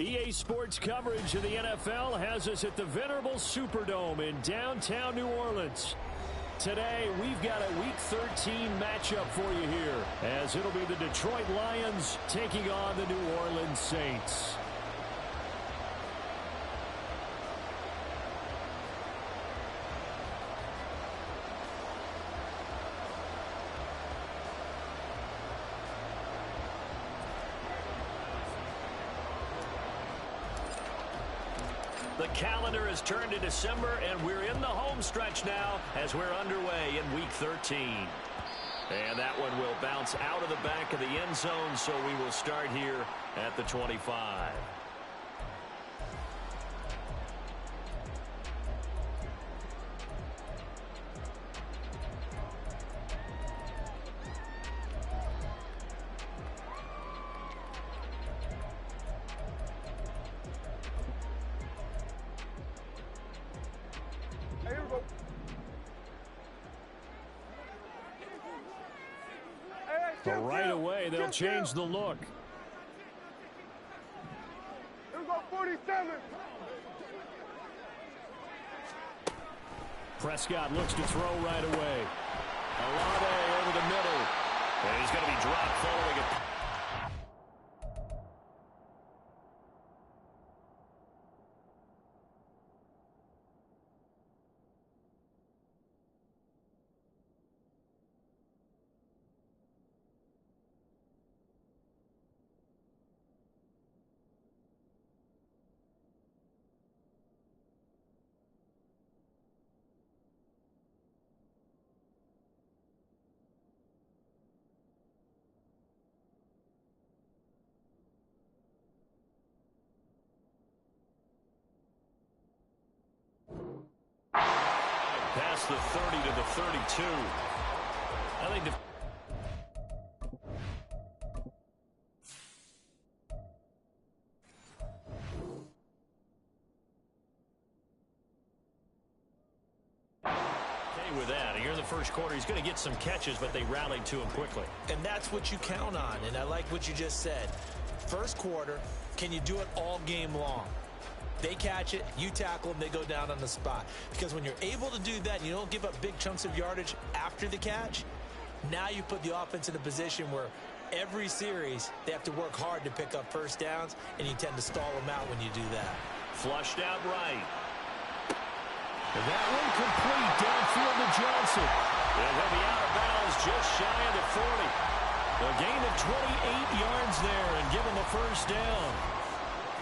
EA Sports coverage of the NFL has us at the venerable Superdome in downtown New Orleans. Today, we've got a Week 13 matchup for you here, as it'll be the Detroit Lions taking on the New Orleans Saints. The calendar has turned to December, and we're in the home stretch now as we're underway in Week 13. And that one will bounce out of the back of the end zone, so we will start here at the 25. But right away, they'll change the look. Here we go, 47. Prescott looks to throw right away. Olave over the middle. And he's going to be dropped following it. Past the 30 to the 32. I think with that, here in the first quarter, he's going to get some catches, but they rallied to him quickly. And that's what you count on, and I like what you just said. First quarter, can you do it all game long? They catch it, you tackle them, they go down on the spot. Because when you're able to do that and you don't give up big chunks of yardage after the catch, now you put the offense in a position where every series they have to work hard to pick up first downs, and you tend to stall them out when you do that. Flushed out right. And that one complete downfield to Johnson. And he'll be out of bounds just shy of the 40. A gain of 28 yards there and give him a first down.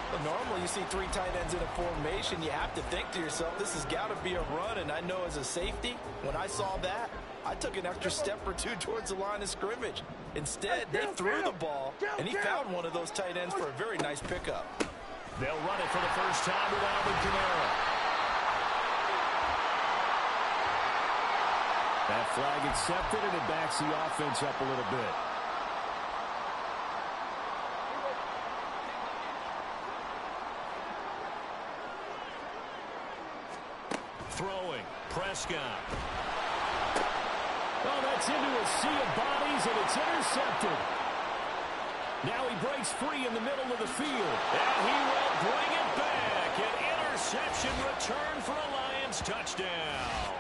Well, normally you see three tight ends in a formation. You have to think to yourself, this has got to be a run. And I know as a safety, when I saw that, I took an extra step or two towards the line of scrimmage. Instead, they threw the ball, and he found one of those tight ends for a very nice pickup. They'll run it for the first time with Alvin Kamara. That flag accepted, and it backs the offense up a little bit. Throwing, Prescott. Oh, that's into a sea of bodies, and it's intercepted. Now he breaks free in the middle of the field. And he will bring it back. An interception return for a Lions touchdown.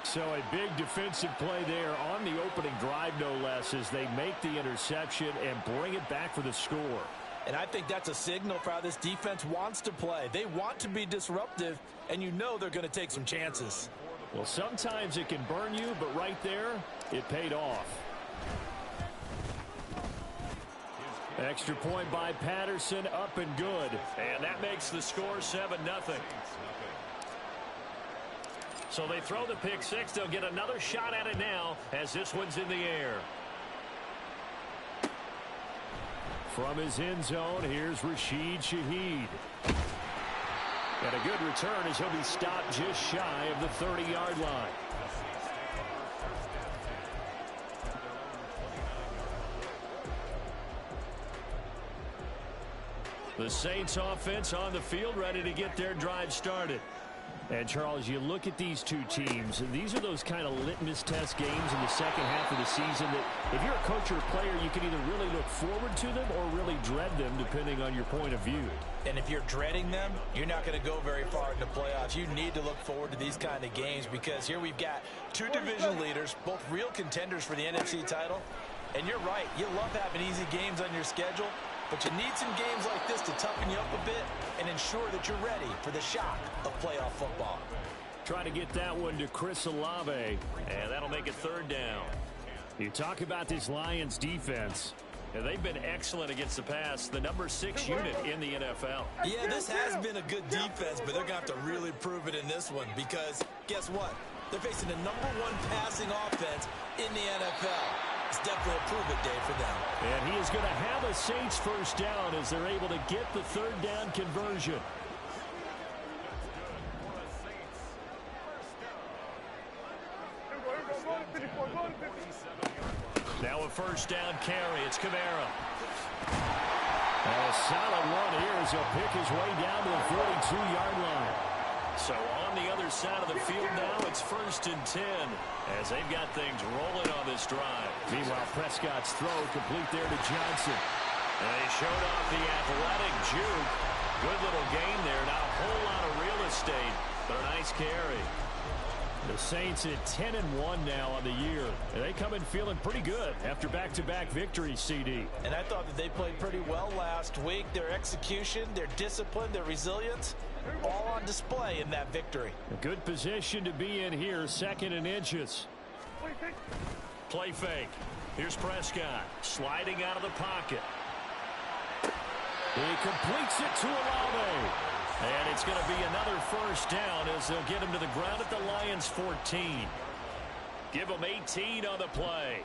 So a big defensive play there on the opening drive, no less, as they make the interception and bring it back for the score. And I think that's a signal for how this defense wants to play. They want to be disruptive, and you know they're going to take some chances. Well, sometimes it can burn you, but right there, it paid off. Extra point by Patterson, up and good. And that makes the score 7-0. So they throw the pick six. They'll get another shot at it now as this one's in the air. From his end zone, here's Rashid Shaheed. And a good return as he'll be stopped just shy of the 30-yard line. The Saints offense on the field, ready to get their drive started. And, Charles, you look at these two teams, these are those kind of litmus test games in the second half of the season that if you're a coach or a player, you can either really look forward to them or really dread them, depending on your point of view. And if you're dreading them, you're not going to go very far in the playoffs. You need to look forward to these kind of games because here we've got two division leaders, both real contenders for the NFC title. And you're right, you love having easy games on your schedule, but you need some games like this to toughen you up a bit and ensure that you're ready for the shock of playoff football. Trying to get that one to Chris Olave, and that'll make it third down. You talk about this Lions defense, and they've been excellent against the pass, the number 6 unit in the NFL. Yeah, this has been a good defense, but they're going to have to really prove it in this one because guess what? They're facing the number 1 passing offense in the NFL. It's definitely a prove-it day for them. And he is going to have a Saints first down as they're able to get the third down conversion. Now a first down carry. It's Kamara. And a solid one here as he'll pick his way down to the 42-yard line. So on the other side of the field now, it's 1st and 10 as they've got things rolling on this drive. Meanwhile, Prescott's throw complete there to Johnson. And they showed off the athletic juke. Good little gain there. Not a whole lot of real estate, but a nice carry. The Saints at 10-1 now on the year. And they come in feeling pretty good after back-to-back victories, CD. And I thought that they played pretty well last week. Their execution, their discipline, their resilience, all on display in that victory. A good position to be in here, 2nd and inches. Play fake. Here's Prescott sliding out of the pocket. He completes it to Olave. And it's going to be another first down as they'll get him to the ground at the Lions 14. Give him 18 on the play.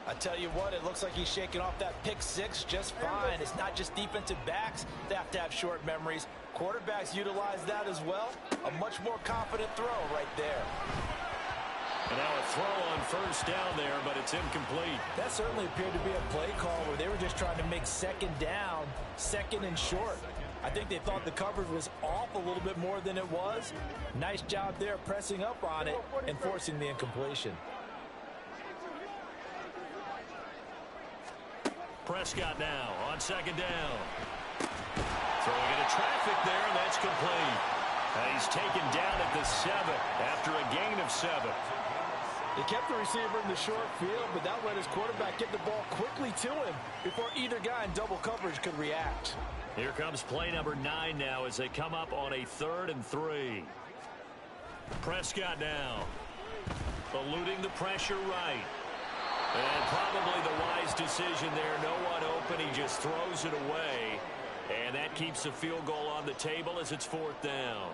I tell you what, it looks like he's shaking off that pick 6 just fine. It's not just defensive backs that have to have short memories. Quarterbacks utilize that as well. A much more confident throw right there. And now a throw on first down there, but it's incomplete. That certainly appeared to be a play call where they were just trying to make 2nd down, 2nd and short. I think they thought the coverage was off a little bit more than it was. Nice job there pressing up on it and forcing the incompletion. Prescott now on 2nd down. Throwing into traffic there, and that's complete. And he's taken down at the 7 after a gain of 7. They kept the receiver in the short field, but that let his quarterback get the ball quickly to him before either guy in double coverage could react. Here comes play number 9 now as they come up on a 3rd and 3. Prescott now eluding the pressure right. And probably the wise decision there. No one open. He just throws it away. And that keeps the field goal on the table as it's 4th down.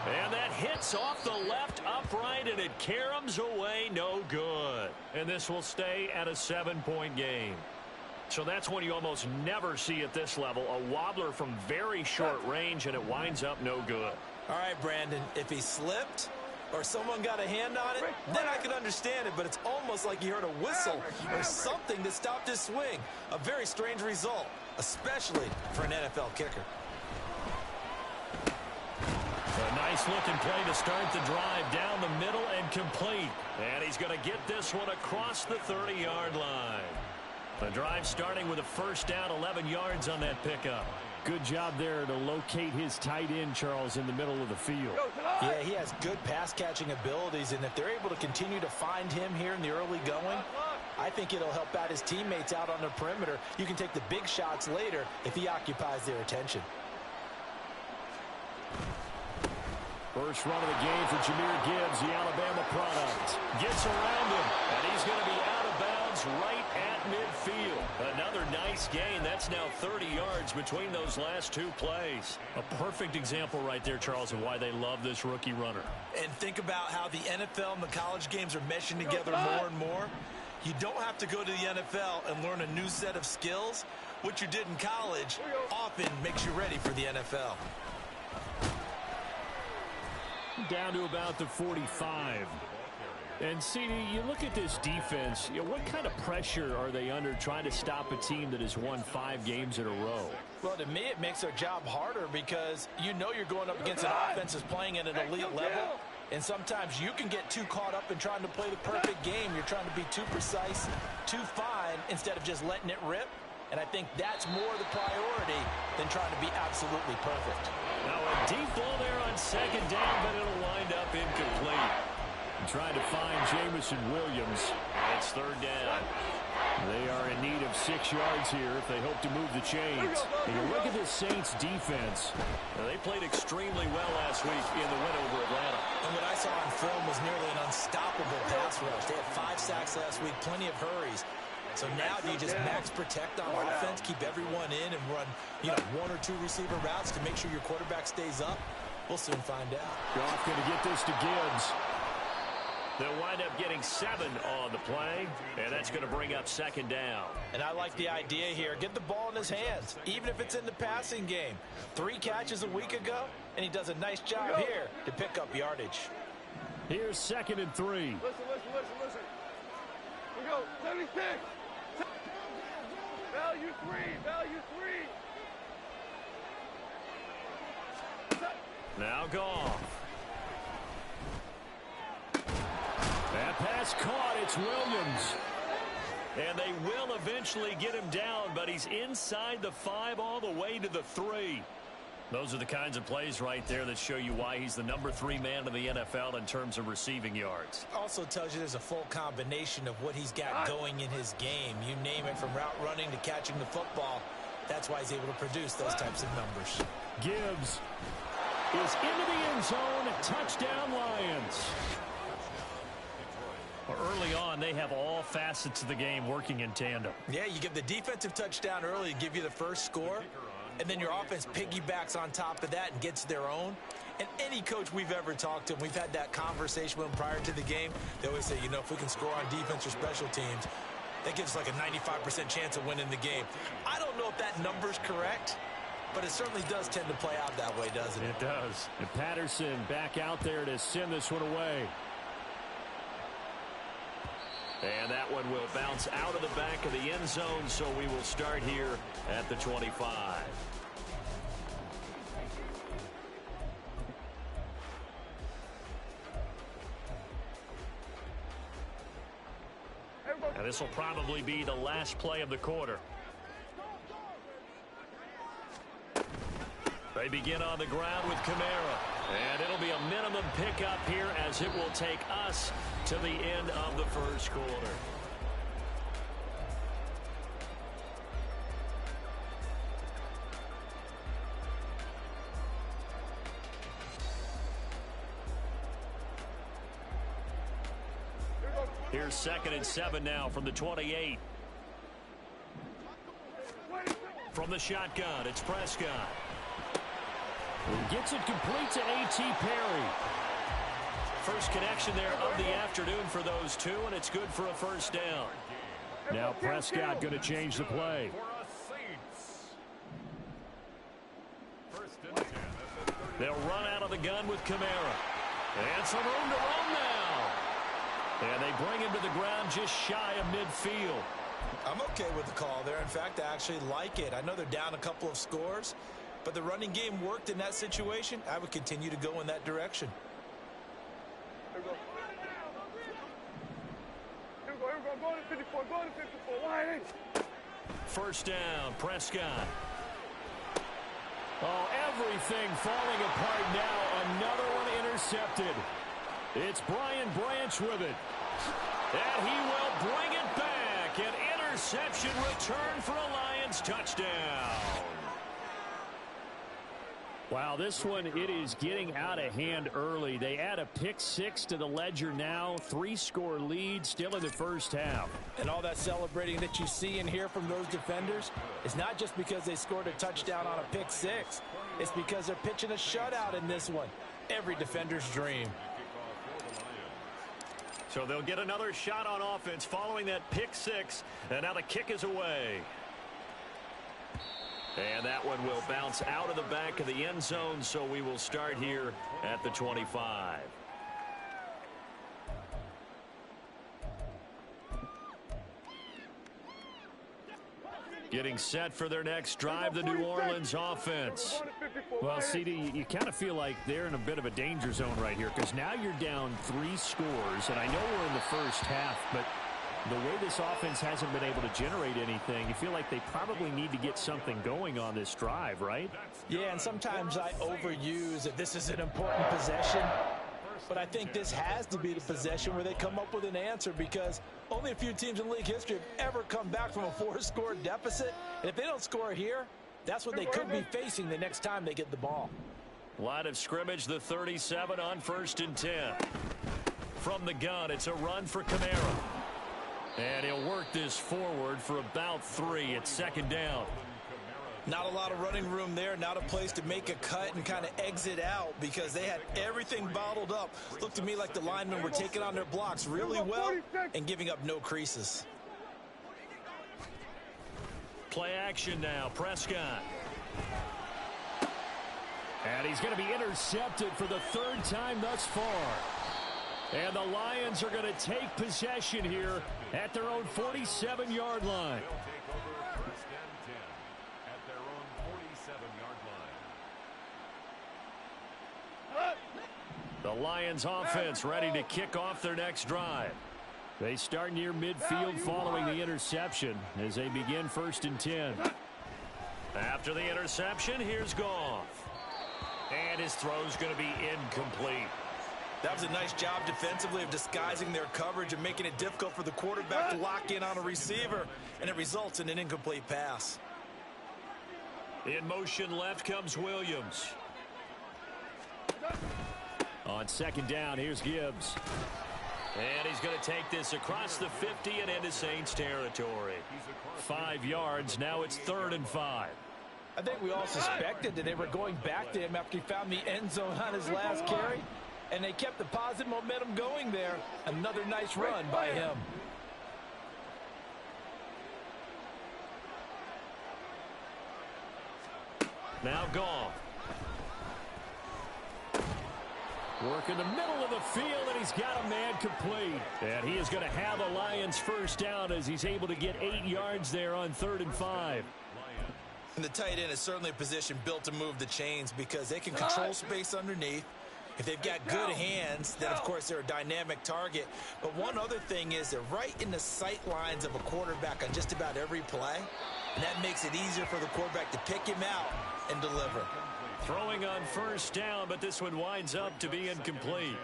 And that hits off the left upright, and it caroms away, no good. And this will stay at a 7-point game. So that's when you almost never see at this level a wobbler from very short range, and it winds up no good. All right, Brandon, if he slipped or someone got a hand on it, then I can understand it, but it's almost like you heard a whistle or something that stopped his swing. A very strange result, especially for an NFL kicker. A nice-looking play to start the drive down the middle and complete. And he's going to get this one across the 30-yard line. The drive starting with a first down, 11 yards on that pickup. Good job there to locate his tight end, Charles, in the middle of the field. Yeah, he has good pass-catching abilities, and if they're able to continue to find him here in the early going, I think it'll help out his teammates out on the perimeter. You can take the big shots later if he occupies their attention. First run of the game for Jahmyr Gibbs, the Alabama product. Gets around him, and he's going to be out of bounds right at midfield. Another nice gain. That's now 30 yards between those last 2 plays. A perfect example right there, Charles, of why they love this rookie runner. And think about how the NFL and the college games are meshing together more and more. You don't have to go to the NFL and learn a new set of skills. What you did in college often makes you ready for the NFL. Down to about the 45. And CD, you look at this defense, what kind of pressure are they under trying to stop a team that has won 5 games in a row? Well, to me, it makes their job harder because you know you're going up against an offense that's playing at an elite level. And sometimes you can get too caught up in trying to play the perfect game. You're trying to be too precise, too fine, instead of just letting it rip. And I think that's more the priority than trying to be absolutely perfect. Now a deep ball there on second down, but it'll wind up incomplete. Trying to find Jamison Williams. It's third down. They are in need of 6 yards here if they hope to move the chains. And you look at this Saints defense. They played extremely well last week in the win over Atlanta. And what I saw on film was nearly an unstoppable pass rush. They had 5 sacks last week, plenty of hurries. So now do you just max protect on offense, keep everyone in, and run 1 or 2 receiver routes to make sure your quarterback stays up? We'll soon find out. Goff going to get this to Gibbs. They'll wind up getting 7 on the play, and that's going to bring up second down. And I like the idea here. Get the ball in his hands, even if it's in the passing game. 3 catches a week ago, and he does a nice job here to pick up yardage. Here's 2nd and 3. Listen. We go, 76. Value 3. Now Goff. That pass caught. It's Williams. And they will eventually get him down, but he's inside the 5 all the way to the 3. Those are the kinds of plays right there that show you why he's the number 3 man in the NFL in terms of receiving yards. Also tells you there's a full combination of what he's got going in his game. You name it, from route running to catching the football. That's why he's able to produce those types of numbers. Gibbs is into the end zone. Touchdown, Lions. Early on, they have all facets of the game working in tandem. Yeah, you give the defensive touchdown early to give you the first score, and then your offense piggybacks on top of that and gets their own. And any coach we've ever talked to, we've had that conversation with them prior to the game, they always say, if we can score on defense or special teams, that gives us like a 95% chance of winning the game. I don't know if that number's correct, but it certainly does tend to play out that way, doesn't it? It does. And Patterson back out there to send this one away. And that one will bounce out of the back of the end zone, so we will start here at the 25. And this will probably be the last play of the quarter. They begin on the ground with Kamara. And it'll be a minimum pickup here as it will take us to the end of the first quarter. Here's 2nd and 7 now from the 28. From the shotgun, it's Prescott. He gets it complete to A.T. Perry. First connection there of the afternoon for those two, and it's good for a first down. Now Prescott going to change the play. They'll run out of the gun with Kamara. And some room to run now. And they bring him to the ground just shy of midfield. I'm okay with the call there. In fact, I actually like it. I know they're down a couple of scores, but the running game worked in that situation. I would continue to go in that direction. Here we go. Go to 54. Go to 54. Wide. First down, Prescott. Oh, everything falling apart now. Another one intercepted. It's Brian Branch with it. And he will bring it back. An interception return for a Lions touchdown. Wow, this one, it is getting out of hand early. They add a pick-6 to the ledger now. 3-score lead still in the first half. And all that celebrating that you see and hear from those defenders is not just because they scored a touchdown on a pick-6. It's because they're pitching a shutout in this one. Every defender's dream. So they'll get another shot on offense following that pick-6. And now the kick is away. And that one will bounce out of the back of the end zone, so we will start here at the 25. Getting set for their next drive, the New Orleans offense. Well, CD, you kind of feel like they're in a bit of a danger zone right here because now you're down 3 scores, and I know we're in the first half, but the way this offense hasn't been able to generate anything, you feel like they probably need to get something going on this drive, right? Yeah, and sometimes I overuse that this is an important possession. But I think this has to be the possession where they come up with an answer because only a few teams in league history have ever come back from a 4-score deficit. And if they don't score here, that's what they could be facing the next time they get the ball. Line of scrimmage, the 37 on 1st and 10. From the gun, it's a run for Kamara. And he'll work this forward for about 3 at 2nd down. Not a lot of running room there, not a place to make a cut and kind of exit out because they had everything bottled up. Looked to me like the linemen were taking on their blocks really well and giving up no creases. Play action now, Prescott. And he's going to be intercepted for the 3rd time thus far. And the Lions are going to take possession here at their own 47-yard line. The Lions offense ready to kick off their next drive. They start near midfield following the interception as they begin 1st and 10. After the interception, here's Goff. And his throw's going to be incomplete. That was a nice job defensively of disguising their coverage and making it difficult for the quarterback to lock in on a receiver, and it results in an incomplete pass. In motion left comes Williams. On 2nd down, here's Gibbs. And he's going to take this across the 50 and into Saints territory. 5 yards, now it's 3rd and 5. I think we all suspected that they were going back to him after he found the end zone on his last carry. And they kept the positive momentum going there. Another nice run by him. Now Goff. Work in the middle of the field, and he's got a man complete. And he is going to have a Lions 1st down as he's able to get 8 yards there on 3rd and 5. And the tight end is certainly a position built to move the chains because they can control space underneath. If they've got good hands, then, of course, they're a dynamic target. But one other thing is they're right in the sight lines of a quarterback on just about every play. And that makes it easier for the quarterback to pick him out and deliver. Throwing on 1st down, but this one winds up to be incomplete.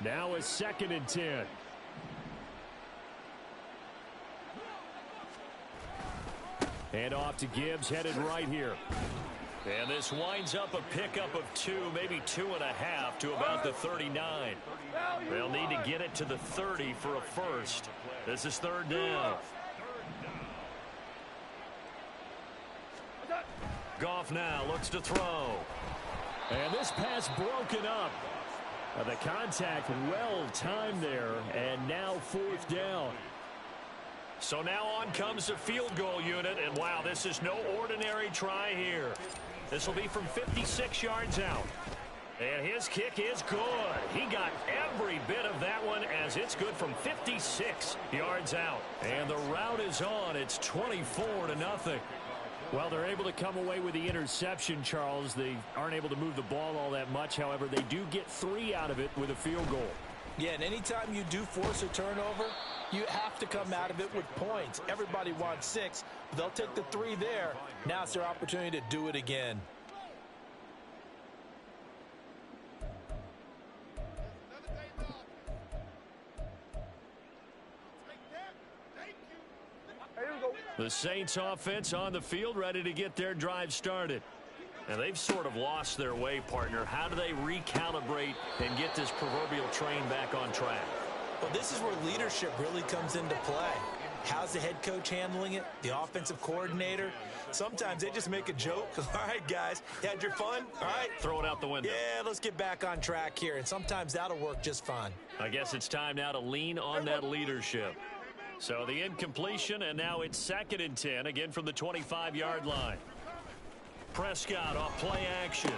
Now a 2nd and 10. And off to Gibbs, headed right here. And this winds up a pickup of 2, maybe 2.5 to about the 39. They'll need to get it to the 30 for a first. This is 3rd down. Goff now looks to throw. And this pass broken up. The contact well timed there, and now 4th down. So now on comes the field goal unit, and wow, this is no ordinary try here. This will be from 56 yards out. And his kick is good. He got every bit of that one as it's good from 56 yards out. And the route is on. It's 24-0. Well, they're able to come away with the interception, Charles. They aren't able to move the ball all that much. However, they do get 3 out of it with a field goal. Yeah, and anytime you do force a turnover, you have to come out of it with points. Everybody wants 6. But they'll take the 3 there. Now it's their opportunity to do it again. The Saints offense on the field ready to get their drive started. And they've sort of lost their way, partner. How do they recalibrate and get this proverbial train back on track? Well, this is where leadership really comes into play. How's the head coach handling it? The offensive coordinator? Sometimes they just make a joke. All right, guys, you had your fun? All right. Throw it out the window. Yeah, let's get back on track here. And sometimes that'll work just fine. I guess it's time now to lean on that leadership. So the incompletion, and now it's 2nd and 10, again from the 25-yard line. Prescott off play action.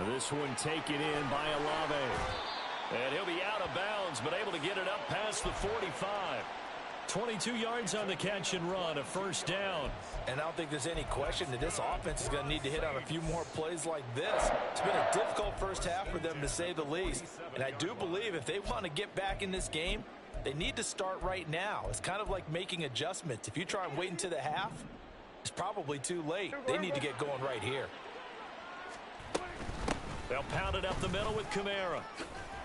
This one taken in by Olave. And he'll be out of bounds, but able to get it up past the 45. 22 yards on the catch and run, a first down. And I don't think there's any question that this offense is going to need to hit on a few more plays like this. It's been a difficult first half for them, to say the least. And I do believe if they want to get back in this game, they need to start right now. It's kind of like making adjustments. If you try and wait until the half, it's probably too late. They need to get going right here. They'll pound it up the middle with Kamara.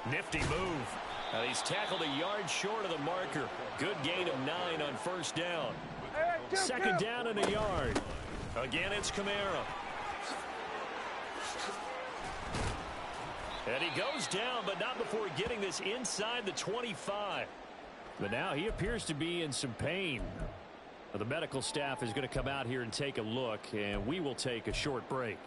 Nifty move. And he's tackled a yard short of the marker. Good gain of 9 on first down. Second down and a yard. Again, it's Kamara. And he goes down, but not before getting this inside the 25. But now he appears to be in some pain. The medical staff is going to come out here and take a look, and we will take a short break.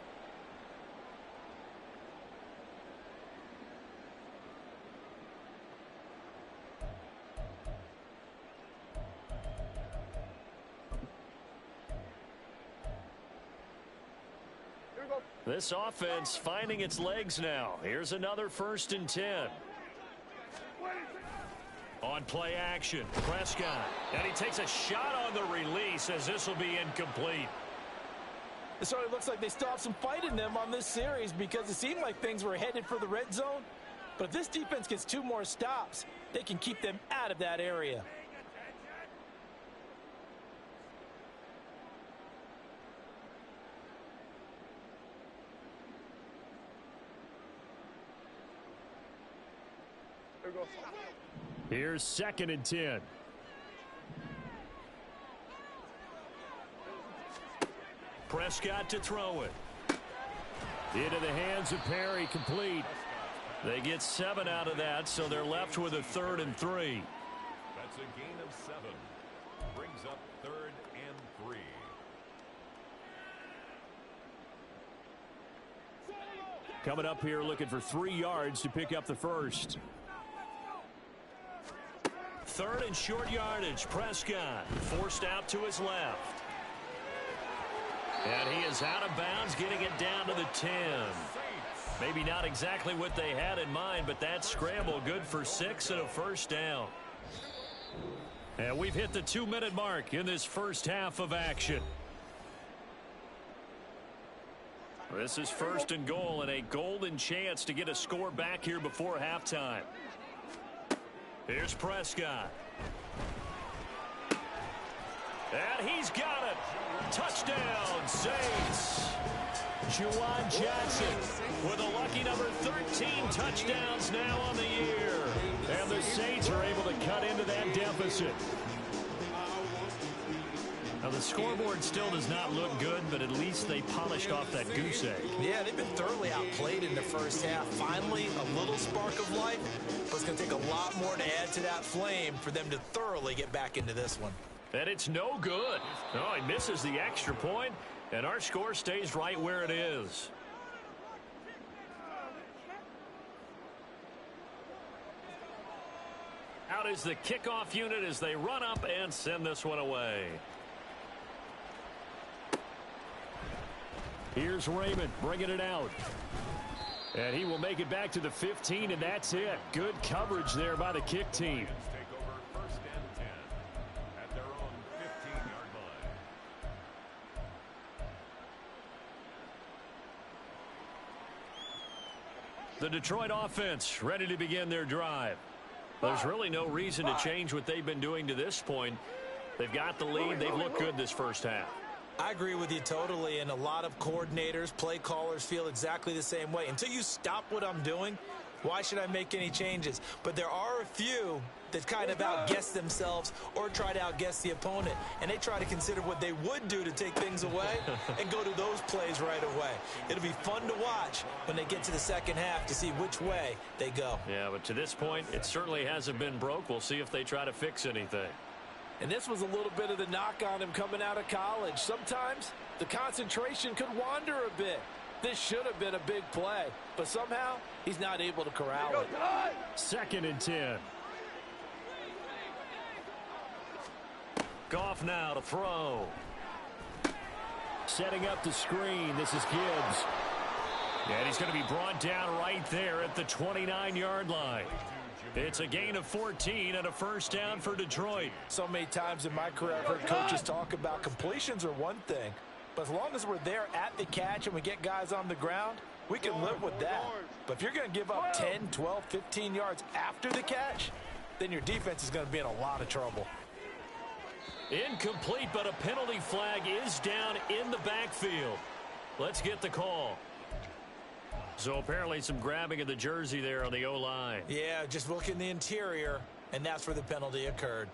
This offense finding its legs now. Here's another 1st and 10. On play action, Prescott. And he takes a shot on the release as this will be incomplete. It sort of looks like they still have some fight in them on this series because it seemed like things were headed for the red zone. But if this defense gets 2 more stops, they can keep them out of that area. Here's 2nd and 10. Prescott to throw it. Into the hands of Perry, complete. They get 7 out of that, so they're left with a 3rd and 3. That's a gain of 7. Brings up 3rd and 3. Coming up here looking for 3 yards to pick up the first. 3rd and short yardage. Prescott forced out to his left. And he is out of bounds, getting it down to the 10. Maybe not exactly what they had in mind, but that scramble good for 6 and a first down. And we've hit the 2-minute mark in this first half of action. This is 1st and goal and a golden chance to get a score back here before halftime. Here's Prescott. And he's got it. Touchdown, Saints. Juwan Johnson with a lucky number 13 touchdowns now on the year. And the Saints are able to cut into that deficit. Now, the scoreboard still does not look good, but at least they polished off that goose egg. Yeah, they've been thoroughly outplayed in the first half. Finally, a little spark of life, but it's going to take a lot more to add to that flame for them to thoroughly get back into this one. And it's no good. Oh, he misses the extra point, and our score stays right where it is. Out is the kickoff unit as they run up and send this one away. Here's Raymond bringing it out. And he will make it back to the 15, and that's it. Good coverage there by the kick team. Take over 1st and 10 at their own 15-yard line. The Detroit offense ready to begin their drive. There's really no reason to change what they've been doing to this point. They've got the lead. They've looked good this first half. I agree with you totally, and a lot of coordinators, play callers feel exactly the same way. Until you stop what I'm doing, why should I make any changes? But there are a few that kind of outguess themselves or try to outguess the opponent, and they try to consider what they would do to take things away and go to those plays right away. It'll be fun to watch when they get to the second half to see which way they go. Yeah, but to this point, it certainly hasn't been broke. We'll see if they try to fix anything. And this was a little bit of the knock on him coming out of college. Sometimes the concentration could wander a bit. This should have been a big play, but somehow he's not able to corral it. 2nd and 10. Goff now to throw. Setting up the screen. This is Gibbs. And he's going to be brought down right there at the 29-yard line. It's a gain of 14 and a first down for Detroit. So many times in my career I've heard coaches talk about completions are one thing, but as long as we're there at the catch and we get guys on the ground, we can live with that. But if you're going to give up 10, 12, 15 yards after the catch, then your defense is going to be in a lot of trouble. Incomplete, but a penalty flag is down in the backfield. Let's get the call. So apparently some grabbing of the jersey there on the O-line. Yeah, just look in the interior, and that's where the penalty occurred.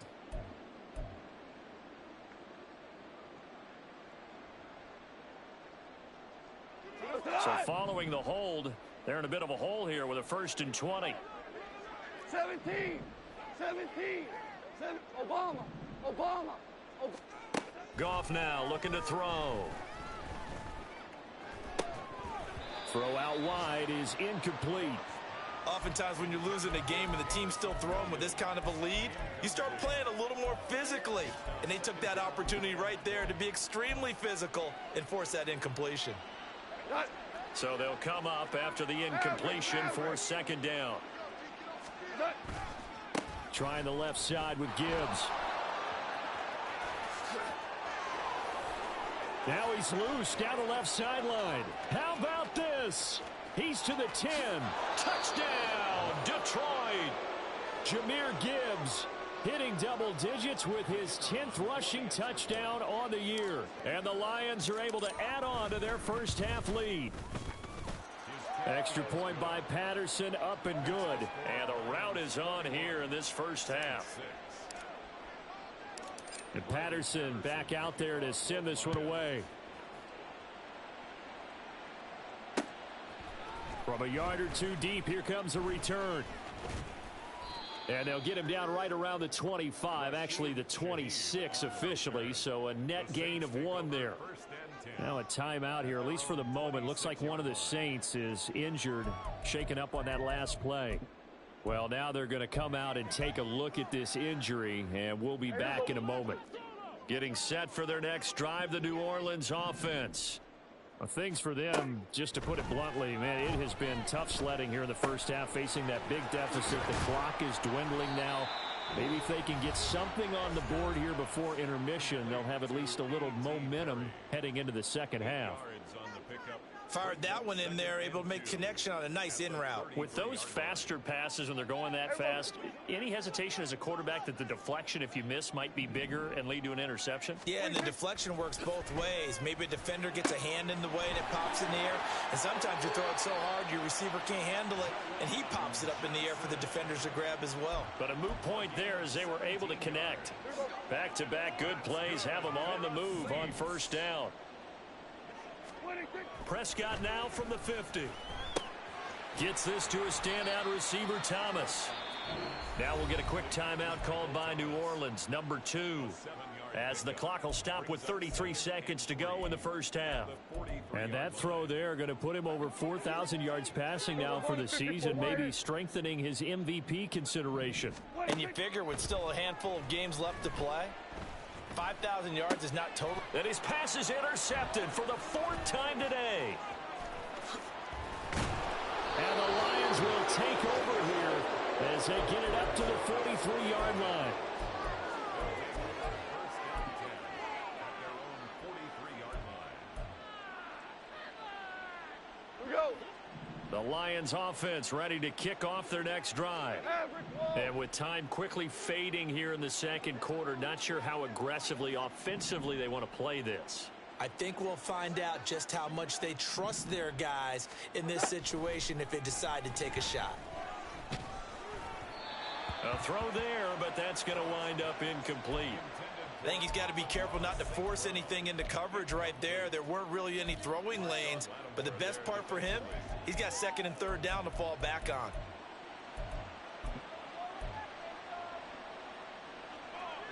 So following the hold, they're in a bit of a hole here with a 1st and 20. 17. Obama. Goff now looking to throw. Throw out wide is incomplete. Oftentimes when you're losing a game and the team's still throwing with this kind of a lead, you start playing a little more physically. And they took that opportunity right there to be extremely physical and force that incompletion. So they'll come up after the incompletion for 2nd down. Trying the left side with Gibbs. Now he's loose down the left sideline. How about this? He's to the 10. Touchdown, Detroit. Jahmyr Gibbs hitting double digits with his 10th rushing touchdown on the year. And the Lions are able to add on to their first half lead. Extra point by Patterson, up and good. And the route is on here in this first half. And Patterson back out there to send this one away. From a yard or two deep, here comes a return. And they'll get him down right around the 25, actually the 26 officially, so a net gain of 1 there. Now a timeout here, at least for the moment. Looks like one of the Saints is injured, shaken up on that last play. Well, now they're going to come out and take a look at this injury, and we'll be back in a moment. Getting set for their next drive, the New Orleans offense. Well, things for them, just to put it bluntly, man, it has been tough sledding here in the first half, facing that big deficit. The clock is dwindling now. Maybe if they can get something on the board here before intermission, they'll have at least a little momentum heading into the second half. Fired that one in there, able to make connection on a nice in route. With those faster passes when they're going that fast, any hesitation as a quarterback that the deflection, if you miss, might be bigger and lead to an interception? Yeah, and the deflection works both ways. Maybe a defender gets a hand in the way and it pops in the air. And sometimes you throw it so hard your receiver can't handle it, and he pops it up in the air for the defenders to grab as well. But a moot point there as they were able to connect. Back-to-back good plays have them on the move on 1st down. Prescott now from the 50. Gets this to a standout receiver, Thomas. Now we'll get a quick timeout called by New Orleans, number 2, as the clock will stop with 33 seconds to go in the first half. And that throw there going to put him over 4,000 yards passing now for the season, maybe strengthening his MVP consideration. And you figure with still a handful of games left to play, 5,000 yards is not total. And his pass is intercepted for the 4th time today. And the Lions will take over here as they get it up to the 43-yard line. The Lions offense ready to kick off their next drive. And with time quickly fading here in the second quarter, not sure how aggressively, offensively they want to play this. I think we'll find out just how much they trust their guys in this situation if they decide to take a shot. A throw there, but that's going to wind up incomplete. I think he's got to be careful not to force anything into coverage right there. There weren't really any throwing lanes, but the best part for him, he's got 2nd and 3rd down to fall back on.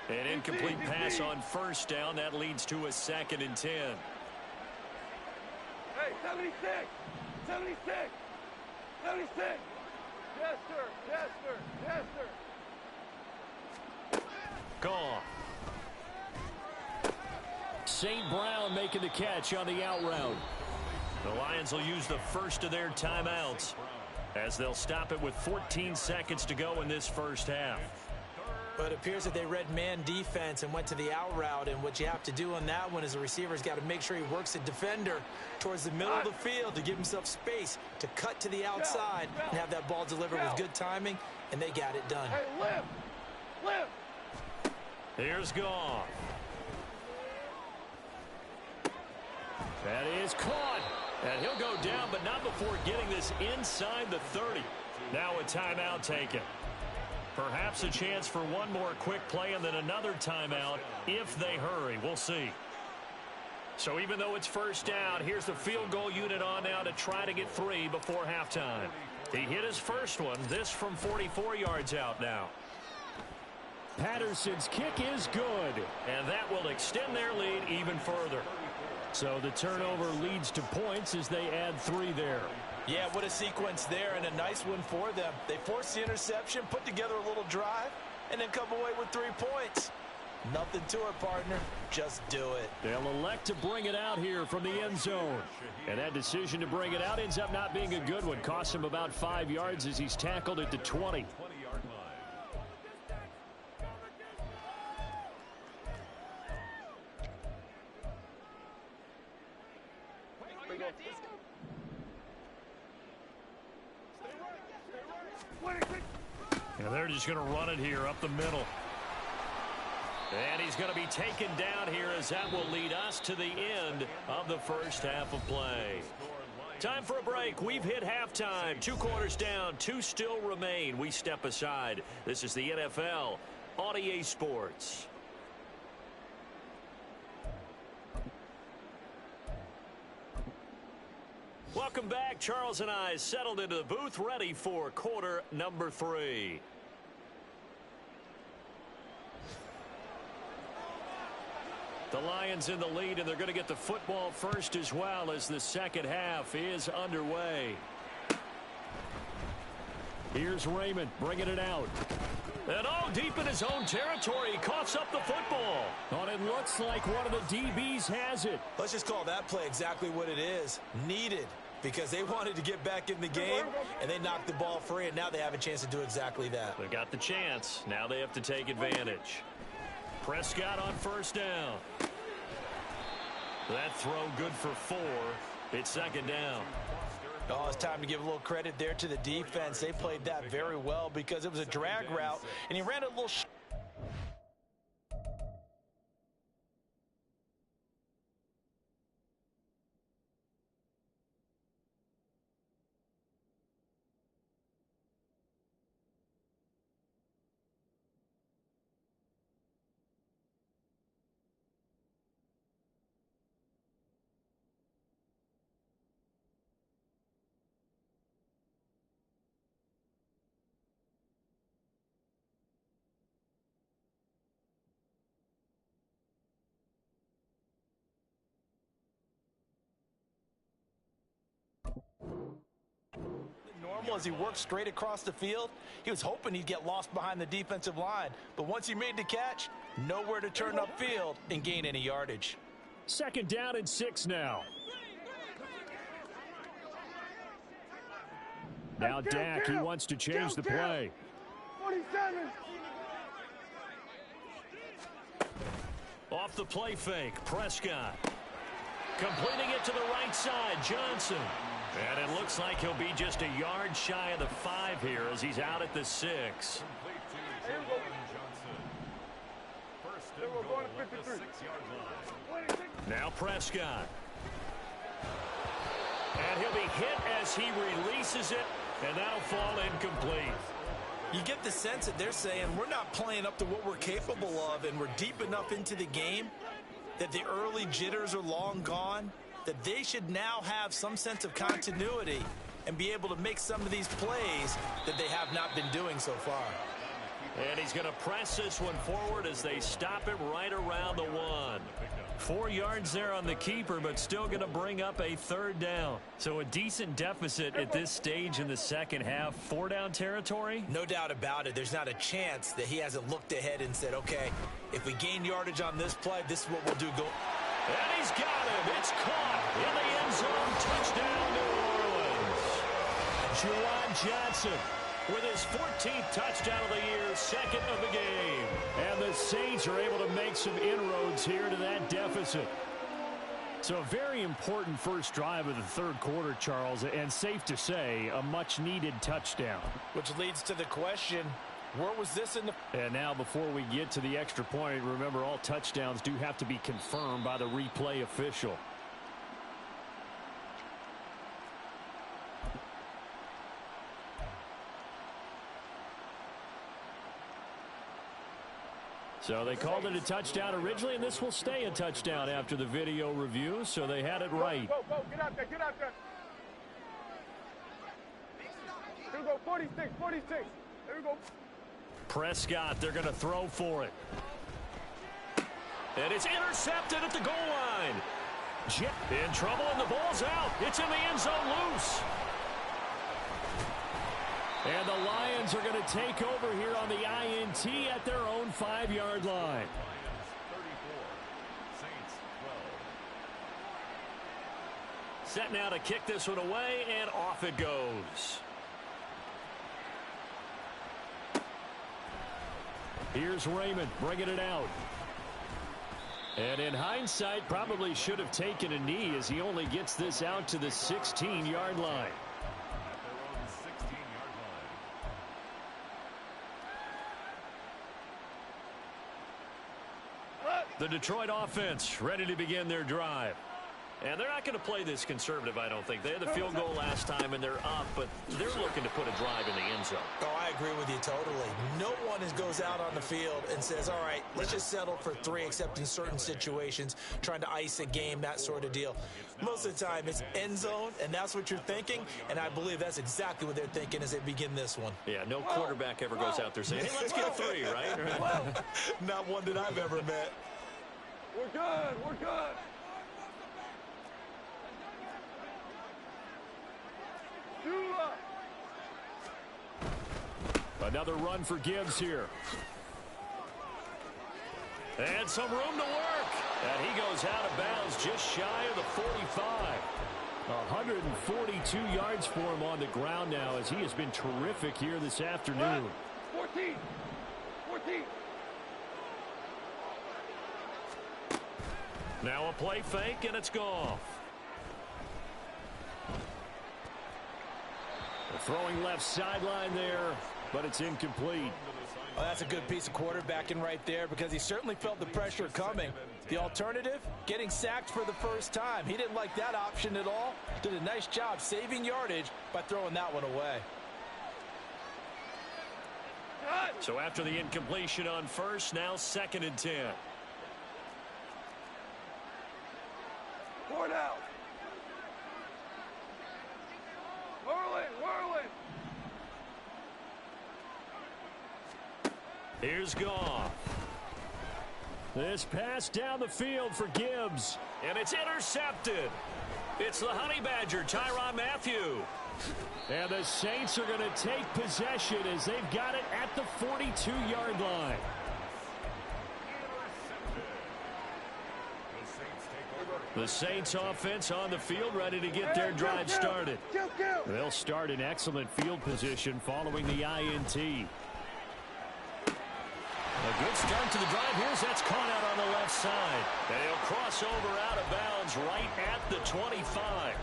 An incomplete pass on 1st down. That leads to a 2nd and 10. Hey, 76! 76! 76! Yes, sir. Yes, sir. Yes, sir. Gone. St. Brown making the catch on the out route. The Lions will use the first of their timeouts as they'll stop it with 14 seconds to go in this first half. But it appears that they read man defense and went to the out route, and what you have to do on that one is the receiver's got to make sure he works the defender towards the middle of the field to give himself space to cut to the outside and have that ball delivered with good timing, and they got it done. Hey, lift! Here's Goff. That is caught. And he'll go down, but not before getting this inside the 30. Now a timeout taken. Perhaps a chance for one more quick play and then another timeout if they hurry. We'll see. So even though it's first down, here's the field goal unit on now to try to get 3 before halftime. He hit his first one. This from 44 yards out now. Patterson's kick is good. And that will extend their lead even further. So the turnover leads to points as they add 3 there. Yeah, what a sequence there, and a nice one for them. They forced the interception, put together a little drive, and then come away with 3 points. Nothing to it, partner. Just do it. They'll elect to bring it out here from the end zone. And that decision to bring it out ends up not being a good one. Costs him about 5 yards as he's tackled at the 20. And they're just going to run it here up the middle. And he's going to be taken down here as that will lead us to the end of the first half of play. Time for a break. We've hit halftime. 2 quarters down. 2 still remain. We step aside. This is the NFL on EA Sports. Welcome back. Charles and I settled into the booth, ready for quarter number 3. The Lions in the lead, and they're going to get the football first as well as the second half is underway. Here's Raymond bringing it out. And deep in his own territory, he coughs up the football. And it looks like one of the DBs has it. Let's just call that play exactly what it is. Needed, because they wanted to get back in the game, and they knocked the ball free, and now they have a chance to do exactly that. They got the chance. Now they have to take advantage. Prescott on first down. That throw good for 4. It's second down. Oh, it's time to give a little credit there to the defense. They played that very well because it was a drag route, and he ran a little as he worked straight across the field. He was hoping he'd get lost behind the defensive line, but once he made the catch, nowhere to turn upfield and gain any yardage. Second down and 6 now. Now Dak, he wants to change the play. 47. Off the play fake, Prescott. Completing it to the right side, Johnson. And it looks like he'll be just a yard shy of the 5 here as he's out at the 6. Now Prescott. And he'll be hit as he releases it, and that'll fall incomplete. You get the sense that they're saying we're not playing up to what we're capable of, and we're deep enough into the game that the early jitters are long gone, that they should now have some sense of continuity and be able to make some of these plays that they have not been doing so far. And he's going to press this one forward as they stop it right around the 1. 4 yards there on the keeper, but still going to bring up a 3rd down. So a decent deficit at this stage in the second half. 4-down territory? No doubt about it. There's not a chance that he hasn't looked ahead and said, okay, if we gain yardage on this play, this is what we'll do. And he's got him. It's caught in the end end zone. Touchdown, New Orleans. Juwan Johnson with his 14th touchdown of the year, second of the game. And the Saints are able to make some inroads here to that deficit. So a very important first drive of the third quarter, Charles, and safe to say, a much-needed touchdown. Which leads to the question, where was this in the... And now before we get to the extra point, remember all touchdowns do have to be confirmed by the replay official. So they called it a touchdown originally, and this will stay a touchdown after the video review, so they had it right. Go, get out there, get out there. Here we go, 46. There we go. Prescott, they're going to throw for it. And it's intercepted at the goal line. In trouble, and the ball's out. It's in the end zone loose. And the Lions are going to take over here on the INT at their own 5-yard line. 34, Saints 12. Set now to kick this one away, and off it goes. Here's Raymond bringing it out. And in hindsight, probably should have taken a knee as he only gets this out to the 16-yard line. The Detroit offense ready to begin their drive. And they're not going to play this conservative, I don't think. They had the field goal last time, and they're up, but they're looking to put a drive in the end zone. Oh, I agree with you totally. No one goes out on the field and says, all right, let's just settle for 3, except in certain situations, trying to ice a game, that sort of deal. Most of the time, it's end zone, and that's what you're thinking, and I believe that's exactly what they're thinking as they begin this one. Yeah, no quarterback ever goes out there saying, hey, let's get 3, right? Not one that I've ever met. We're good. Another run for Gibbs here. And some room to work. And he goes out of bounds just shy of the 45. 142 yards for him on the ground now as he has been terrific here this afternoon. 14. Now a play fake, and it's gone. The throwing left sideline there, but it's incomplete. Well, that's a good piece of quarterbacking right there because he certainly felt the pressure coming. The alternative, getting sacked for the first time. He didn't like that option at all. Did a nice job saving yardage by throwing that one away. So after the incompletion on first, now 2nd and 10. 4 down. Whirling. Here's Goff. This pass down the field for Gibbs. And it's intercepted. It's the Honey Badger, Tyrann Mathieu. And the Saints are going to take possession as they've got it at the 42-yard line. The Saints offense on the field ready to get their drive started. They'll start in excellent field position following the INT. A good start to the drive. Here's that's caught out on the left side. And he'll cross over out of bounds right at the 25.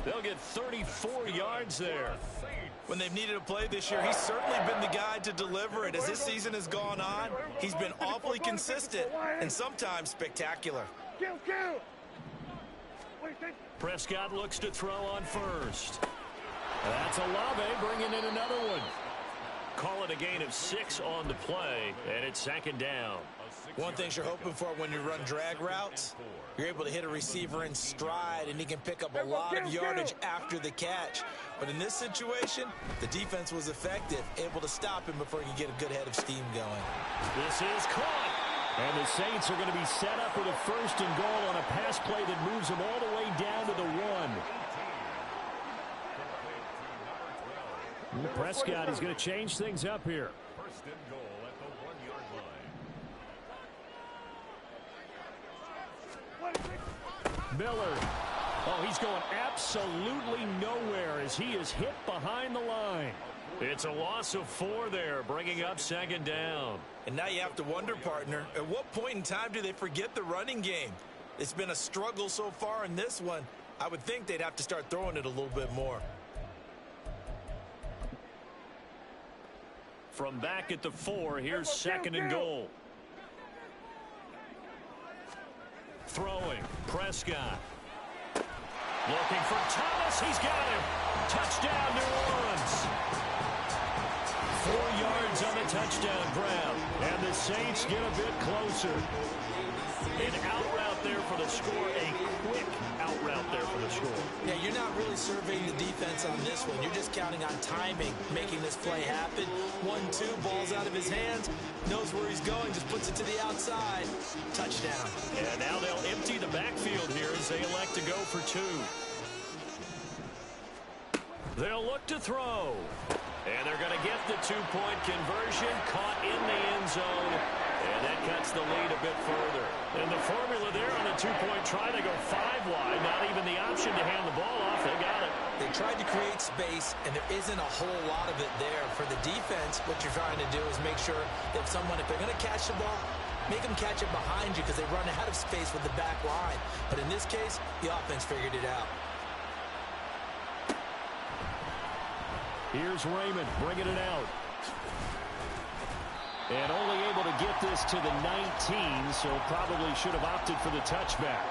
They'll get 34 yards there. When they've needed a play this year, he's certainly been the guy to deliver it. As this season has gone on, he's been awfully consistent and sometimes spectacular. Prescott looks to throw on first. That's Olave bringing in another one. Call it a gain of 6 on the play, and it's 2nd down. One thing you're hoping for when you run drag routes, you're able to hit a receiver in stride, and he can pick up a lot of yardage after the catch. But in this situation, the defense was effective, able to stop him before he could get a good head of steam going. This is caught. And the Saints are going to be set up with a 1st and goal on a pass play that moves them all the way down to the 1. Prescott is going to change things up here. 1st and goal at the 1-yard line. Miller. Oh, he's is going absolutely nowhere as he is hit behind the line. It's a loss of 4 there, bringing up second down. And now you have to wonder, partner, at what point in time do they forget the running game? It's been a struggle so far in this one. I would think they'd have to start throwing it a little bit more. From back at the 4, here's second and goal. Throwing, Prescott. Looking for Thomas. He's got him. Touchdown, New Orleans. 4 yards on the touchdown grab. And the Saints get a bit closer. An out route there for the score. A quick out route there for the score. Yeah, you're not really surveying the defense on this one. You're just counting on timing, making this play happen. 1-2, ball's out of his hands. Knows where he's going, just puts it to the outside. Touchdown. And now they'll empty the backfield here as they elect to go for 2. They'll look to throw. And they're going to get the 2-point conversion. Caught in the end zone. And that cuts the lead a bit further. And the formula there on the 2-point try, they go 5 wide. Not even the option to hand the ball off. They got it. They tried to create space, and there isn't a whole lot of it there. For the defense, what you're trying to do is make sure that if they're going to catch the ball, make them catch it behind you because they run out of space with the back line. But in this case, the offense figured it out. Here's Raymond bringing it out. And only able to get this to the 19, so probably should have opted for the touchback.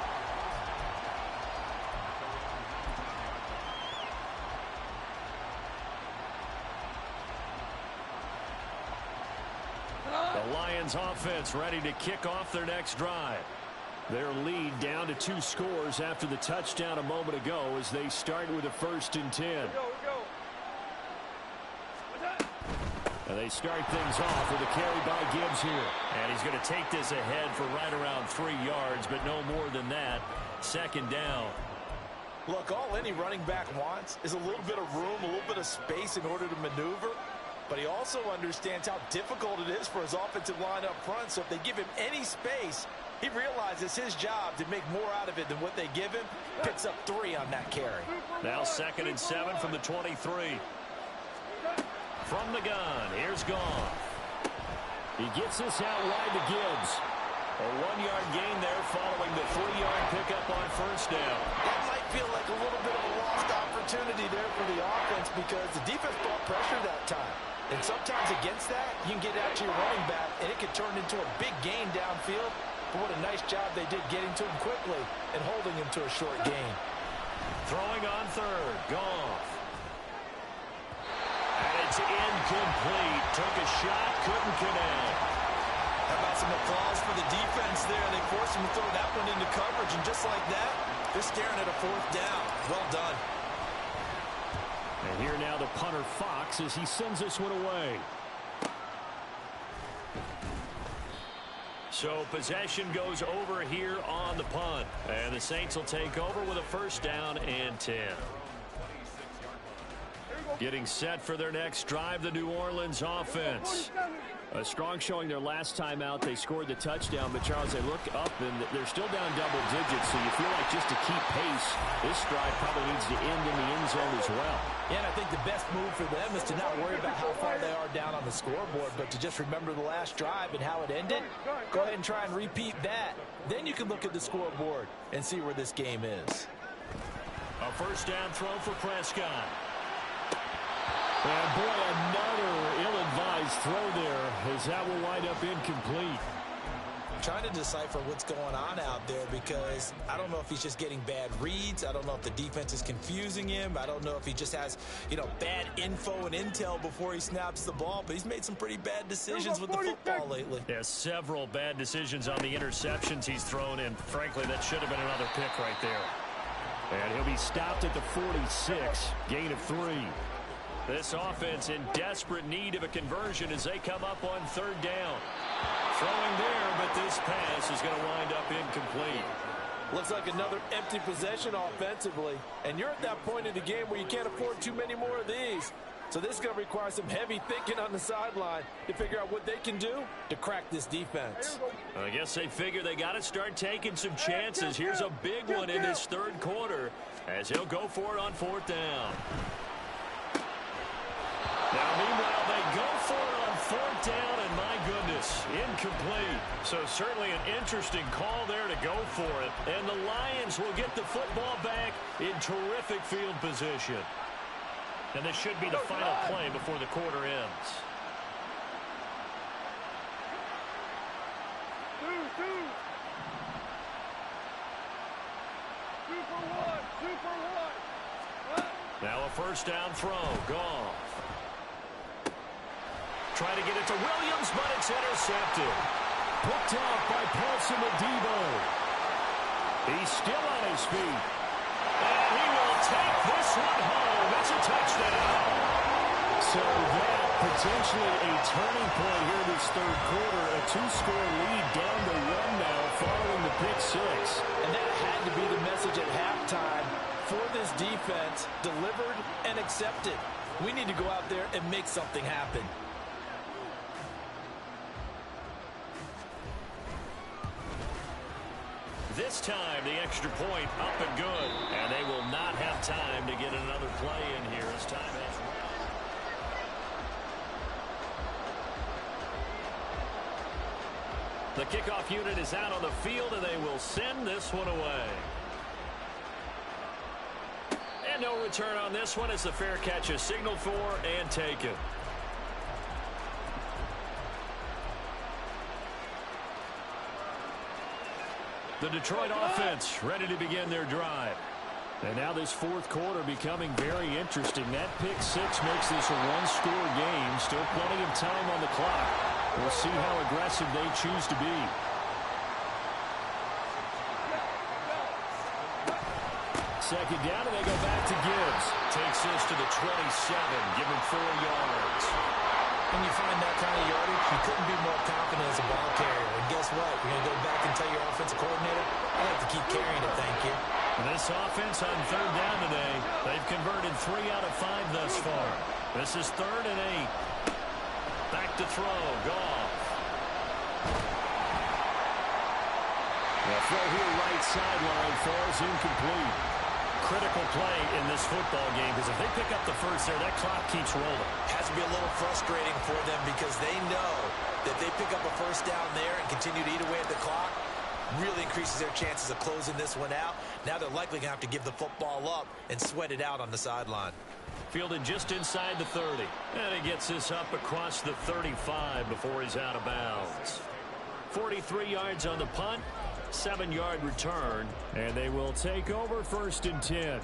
The Lions offense ready to kick off their next drive. Their lead down to 2 scores after the touchdown a moment ago as they start with a 1st and 10. And they start things off with a carry by Gibbs here. And he's going to take this ahead for right around 3 yards, but no more than that. Second down. Look, all any running back wants is a little bit of room, a little bit of space in order to maneuver. But he also understands how difficult it is for his offensive line up front. So if they give him any space, he realizes his job to make more out of it than what they give him. Picks up 3 on that carry. Now 2nd and 7 from the 23. From the gun, here's Goff. He gets this out wide to Gibbs. A 1-yard gain there following the 3-yard pickup on 1st down. That might feel like a little bit of a lost opportunity there for the offense because the defense brought pressure that time. And sometimes against that, you can get out to your running back, and it could turn into a big gain downfield. But what a nice job they did getting to him quickly and holding him to a short gain. Throwing on 3rd, Goff. And it's incomplete. Took a shot, couldn't connect. How about some applause for the defense there? They forced him to throw that one into coverage, and just like that, they're staring at a 4th down. Well done. And here now the punter Fox as he sends this one away. So possession goes over here on the punt. And the Saints will take over with a 1st down and 10. Getting set for their next drive, the New Orleans offense. A strong showing their last time out. They scored the touchdown, but Charles, they look up and they're still down double digits, so you feel like just to keep pace, this drive probably needs to end in the end zone as well. Yeah, and I think the best move for them is to not worry about how far they are down on the scoreboard, but to just remember the last drive and how it ended. Go ahead and try and repeat that. Then you can look at the scoreboard and see where this game is. A 1st down throw for Prescott. And boy, another ill-advised throw there as that will wind up incomplete. I'm trying to decipher what's going on out there because I don't know if he's just getting bad reads. I don't know if the defense is confusing him. I don't know if he just has, bad info and intel before he snaps the ball. But he's made some pretty bad decisions with the football lately. Yeah, several bad decisions on the interceptions he's thrown, and frankly, that should have been another pick right there. And he'll be stopped at the 46, gain of 3. This offense in desperate need of a conversion as they come up on 3rd down. Throwing there, but this pass is going to wind up incomplete. Looks like another empty possession offensively. And you're at that point in the game where you can't afford too many more of these. So this is going to require some heavy thinking on the sideline to figure out what they can do to crack this defense. I guess they figure they got to start taking some chances. Here's a big one in this 3rd quarter. as he'll go for it on 4th down. Now, meanwhile, they go for it on 4th down, and my goodness, incomplete. So certainly an interesting call there to go for it. And the Lions will get the football back in terrific field position. And this should be the final play before the quarter ends. Now a 1st down throw. Goff. Trying to get it to Williams, but it's intercepted. Picked off by Paulson Adebo. He's still on his feet. And he will take this one home. It's a touchdown. So that potentially a turning point here this 3rd quarter. A 2-score lead down to 1 now following the pick 6. And that had to be the message at halftime for this defense. Delivered and accepted. We need to go out there and make something happen. This time, the extra point up and good. And they will not have time to get another play in here as time has run. The kickoff unit is out on the field, and they will send this one away. And no return on this one as the fair catch is signaled for and taken. The Detroit offense ready to begin their drive. And now this 4th quarter becoming very interesting. That pick 6 makes this a 1-score game. Still plenty of time on the clock. We'll see how aggressive they choose to be. Second down, and they go back to Gibbs. Takes this to the 27. Give him 4 yards. When you find that kind of yardage, you couldn't be more confident as a ball carrier. And guess what? You're going to go back and tell your offensive coordinator, I like to keep carrying it, thank you. This offense on 3rd down today, they've converted 3 out of 5 thus far. This is 3rd and 8. Back to throw. Goff. The throw here right sideline falls incomplete. Critical play in this football game because if they pick up the first there, that clock keeps rolling. Has to be a little frustrating for them because they know that they pick up a 1st down there and continue to eat away at the clock, really increases their chances of closing this one out. Now they're likely going to have to give the football up and sweat it out on the sideline. Fielded just inside the 30. And he gets this up across the 35 before he's out of bounds. 43 yards on the punt. 7-yard return, and they will take over 1st and 10.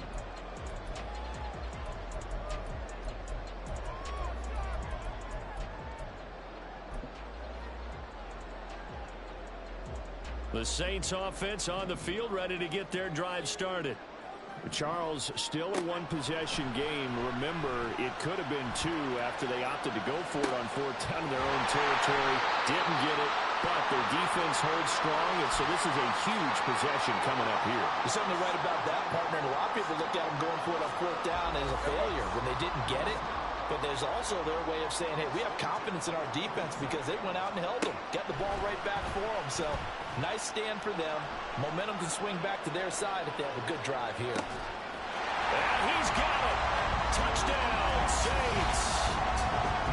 The Saints offense on the field ready to get their drive started. Charles, still a 1-possession game. Remember, it could have been 2 after they opted to go for it on 4th down in their own territory. Didn't get it, but their defense holds strong, and so this is a huge possession coming up here. You're certainly right about that, partner. And a lot of people look at them going for it on 4th down as a failure when they didn't get it. But there's also their way of saying, hey, we have confidence in our defense because they went out and held them. Got the ball right back for them. So, nice stand for them. Momentum can swing back to their side if they have a good drive here. And he's got it. Touchdown, Saints.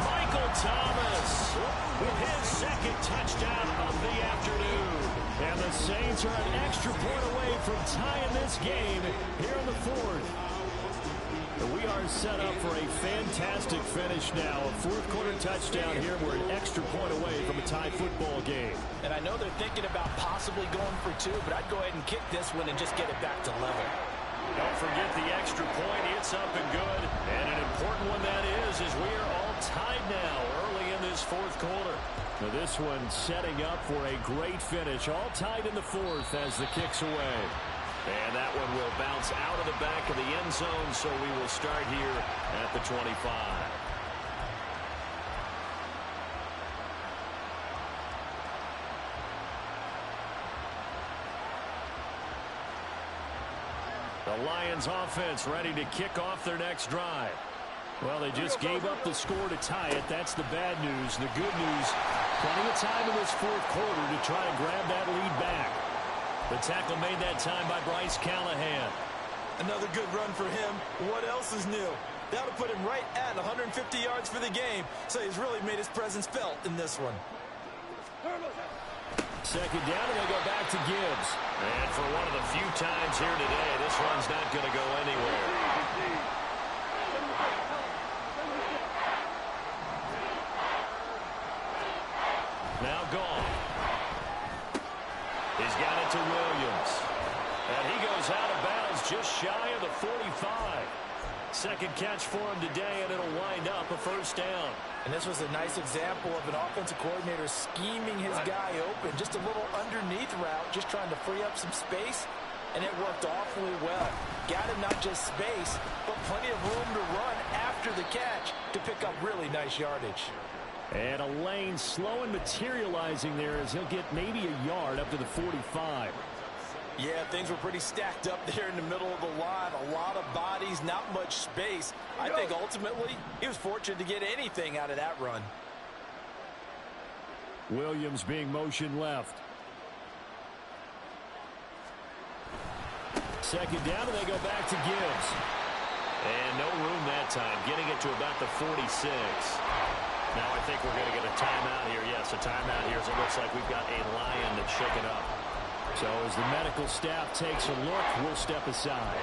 Michael Thomas with his 2nd touchdown of the afternoon. And the Saints are an extra point away from tying this game here in the 4th. We are set up for a fantastic finish now. A 4th quarter touchdown here. We're an extra point away from a tie football game. And I know they're thinking about possibly going for 2, but I'd go ahead and kick this one and just get it back to level. Don't forget the extra point. It's up and good. And an important one that is we are all tied now early in this 4th quarter. Now this one setting up for a great finish. All tied in the 4th as the kick's away. And that one will bounce out of the back of the end zone, so we will start here at the 25. The Lions offense ready to kick off their next drive. Well, they just gave up the score to tie it. That's the bad news. The good news, plenty of time in this 4th quarter to try and grab that lead back. The tackle made that time by Bryce Callahan. Another good run for him. What else is new? That'll put him right at 150 yards for the game, so he's really made his presence felt in this one. Second down, and they go back to Gibbs. And for one of the few times here today, this run's not going to go anywhere. Now gone. He's got it to Williams. And he goes out of bounds just shy of the 45. Second catch for him today, and it'll wind up a first down. And this was a nice example of an offensive coordinator scheming his guy open. Just a little underneath route, just trying to free up some space, and it worked awfully well. Got him not just space, but plenty of room to run after the catch to pick up really nice yardage. And a lane slow and materializing there as he'll get maybe a yard up to the 45. Yeah, things were pretty stacked up there in the middle of the line. A lot of bodies, not much space. I think ultimately he was fortunate to get anything out of that run. Williams being motion left. Second down, and they go back to Gibbs. And no room that time, getting it to about the 46. Now I think we're going to get a timeout here. Yes, a timeout here as it looks like we've got a Lion that's shaken up. So as the medical staff takes a look, we'll step aside.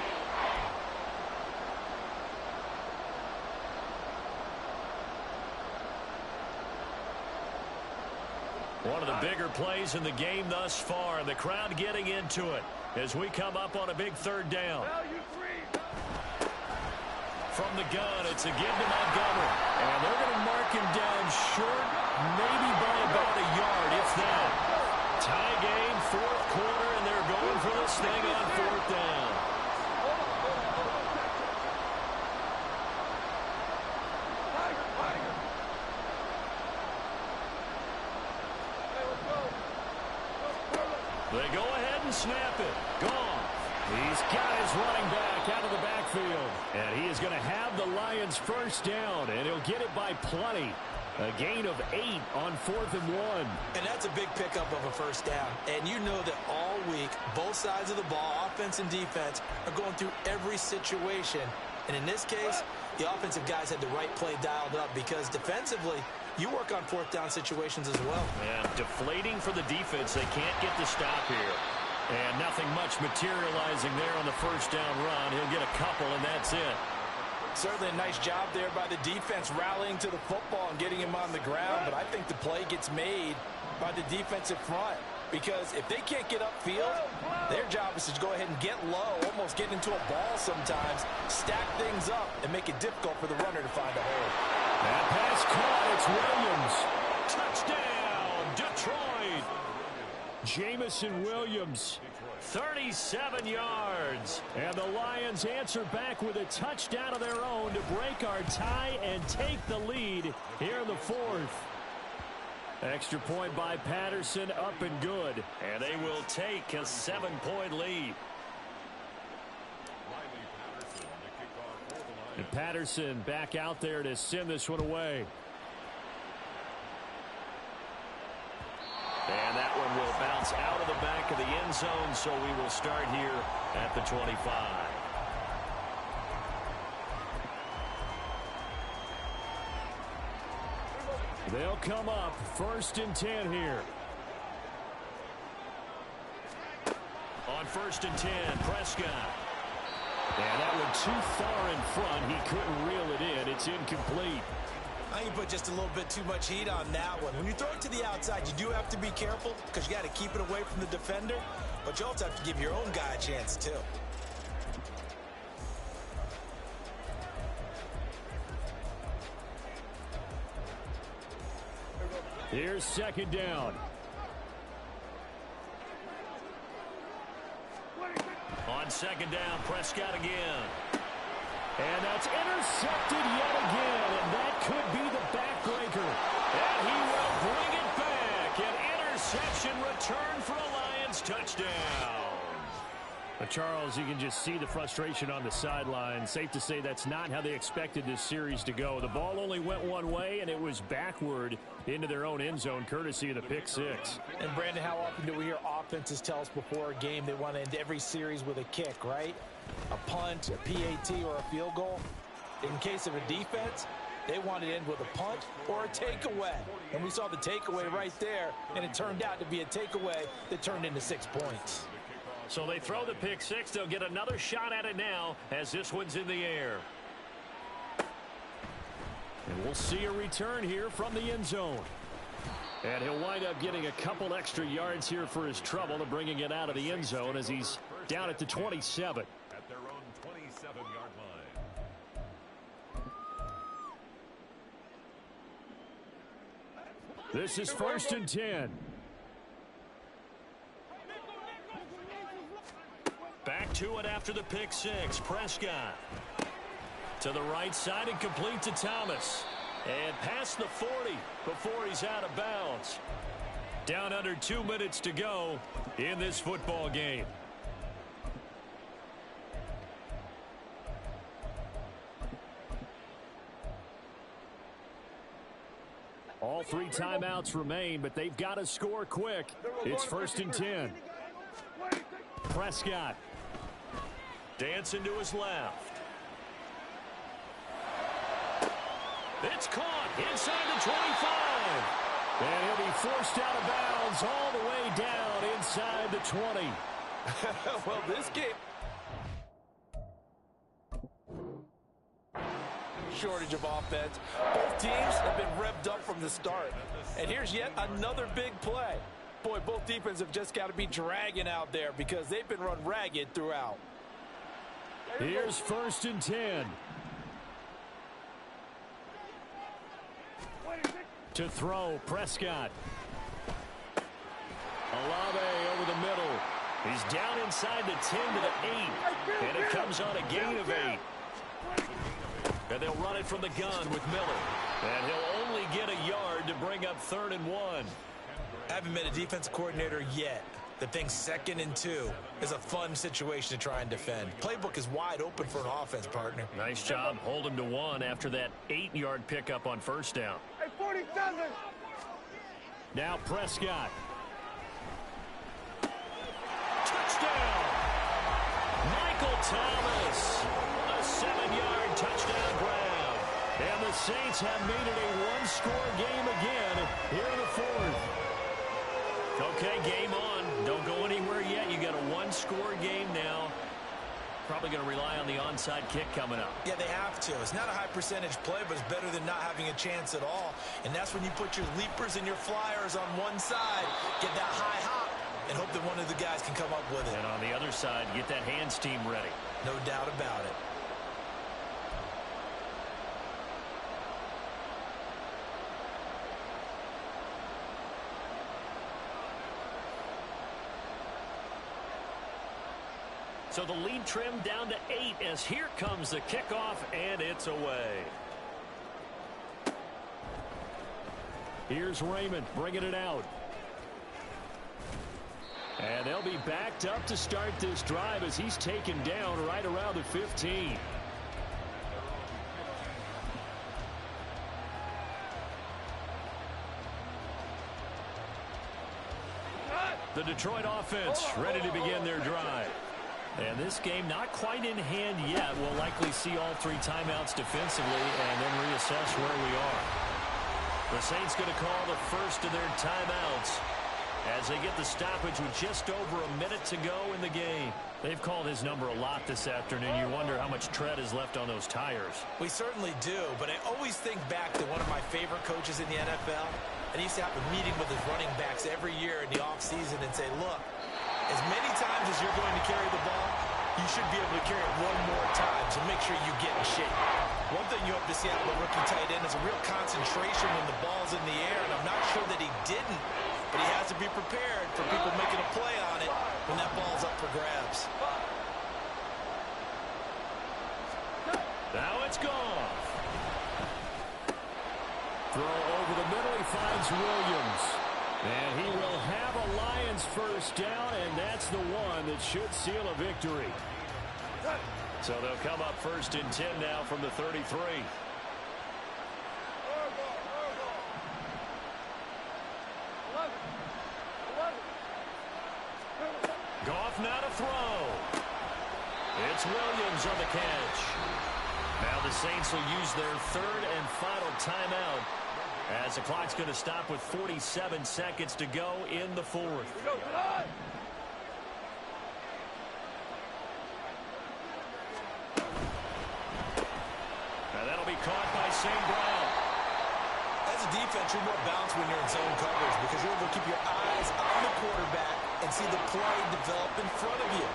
One of the bigger plays in the game thus far, and the crowd getting into it as we come up on a big third down. From the gun, it's a give to Montgomery. And they're going to mark him down short, maybe by about a yard, if that. Tie game, fourth quarter, and they're going for this thing on fourth down. They go ahead and snap it. Gone. He's got his running back out of the backfield. And he is going to have the Lions first down, and he'll get it by plenty. A gain of 8 on 4th and 1. And that's a big pickup of a first down. And you know that all week, both sides of the ball, offense and defense, are going through every situation. And in this case, the offensive guys had the right play dialed up because defensively, you work on fourth down situations as well. And deflating for the defense. They can't get the stop here. And nothing much materializing there on the first down run. He'll get a couple, and that's it. Certainly a nice job there by the defense rallying to the football and getting him on the ground, but I think the play gets made by the defensive front because if they can't get upfield, their job is to go ahead and get low, almost get into a ball sometimes, stack things up, and make it difficult for the runner to find a hole. That pass caught. It's Williams. Touchdown, Detroit. Jamison Williams. 37 yards. And the Lions answer back with a touchdown of their own to break our tie and take the lead here in the fourth. Extra point by Patterson, up and good. And they will take a 7-point lead. And Patterson back out there to send this one away. And that one will bounce out of the back of the end zone, so we will start here at the 25. They'll come up 1st and 10 here. On 1st and 10, Prescott. And that one too far in front. He couldn't reel it in. It's incomplete. I think you put just a little bit too much heat on that one. When you throw it to the outside, you do have to be careful because you got to keep it away from the defender, but you also have to give your own guy a chance too. Here's 2nd down. On 2nd down, Prescott again. And that's intercepted yet again, and that could be the backbreaker. And he will bring it back. An interception return for a Lions touchdown. Charles, you can just see the frustration on the sideline. Safe to say that's not how they expected this series to go. The ball only went one way, and it was backward into their own end zone, courtesy of the pick six. And, Brandon, how often do we hear offenses tell us before a game they want to end every series with a kick, right? A punt, a PAT, or a field goal. In case of a defense, they want to end with a punt or a takeaway. And we saw the takeaway right there, and it turned out to be a takeaway that turned into 6 points. So they throw the pick six. They'll get another shot at it now as this one's in the air. And we'll see a return here from the end zone. And he'll wind up getting a couple extra yards here for his trouble and bringing it out of the end zone as he's down at the 27. At their own 27-yard line. This is 1st and 10. Back to it after the pick six. Prescott to the right side and complete to Thomas. And past the 40 before he's out of bounds. Down under 2 minutes to go in this football game. All 3 timeouts remain, but they've got to score quick. It's 1st and 10. Prescott dancing to his left. It's caught inside the 25. And he'll be forced out of bounds all the way down inside the 20. Well, this game... shortage of offense. Both teams have been revved up from the start. And here's yet another big play. Boy, both defenses have just got to be dragging out there because they've been run ragged throughout. Here's 1st and 10. To throw, Prescott. Olave over the middle. He's down inside the 10 to the 8. And it comes on a gain of 8. And they'll run it from the gun with Miller. And he'll only get a yard to bring up 3rd and 1. I haven't been a defensive coordinator yet that thinks 2nd and 2 is a fun situation to try and defend. Playbook is wide open for an offense, partner. Nice job. Hold him to 1 after that 8-yard pickup on 1st down. Hey, 47. Now Prescott. Touchdown! Michael Thomas. A 7-yard touchdown grab. And the Saints have made it a one-score game again here in the 4th. Okay, game on. Don't go anywhere yet. You got a one-score game now. Probably going to rely on the onside kick coming up. Yeah, they have to. It's not a high percentage play, but it's better than not having a chance at all. And that's when you put your leapers and your flyers on one side, get that high hop, and hope that one of the guys can come up with it. And on the other side, get that hands team ready. No doubt about it. So the lead trimmed down to 8 as here comes the kickoff, and it's away. Here's Raymond bringing it out. And they'll be backed up to start this drive as he's taken down right around the 15. The Detroit offense ready to begin their drive. And this game not quite in hand yet. We'll likely see all 3 timeouts defensively and then reassess where we are. The Saints going to call the first of their timeouts as they get the stoppage with just over a minute to go in the game. They've called his number a lot this afternoon. You wonder how much tread is left on those tires. We certainly do, but I always think back to one of my favorite coaches in the NFL. And he used to have a meeting with his running backs every year in the offseason and say, look, as many times as you're going to carry the ball, you should be able to carry it one more time, so make sure you get in shape. One thing you hope to see out of a rookie tight end is a real concentration when the ball's in the air, and I'm not sure that he didn't, but he has to be prepared for people making a play on it when that ball's up for grabs. Now it's gone. Throw over the middle, he finds Williams. And he will have a Lions first down, and that's the one that should seal a victory. So they'll come up first and 10 now from the 33. Goff now to throw. It's Williams on the catch. Now the Saints will use their third and final timeout as the clock's going to stop with 47 seconds to go in the fourth. Now that'll be caught by St. Brown. As a defense, you're more balanced when you're in zone coverage because you're able to keep your eyes on the quarterback and see the play develop in front of you.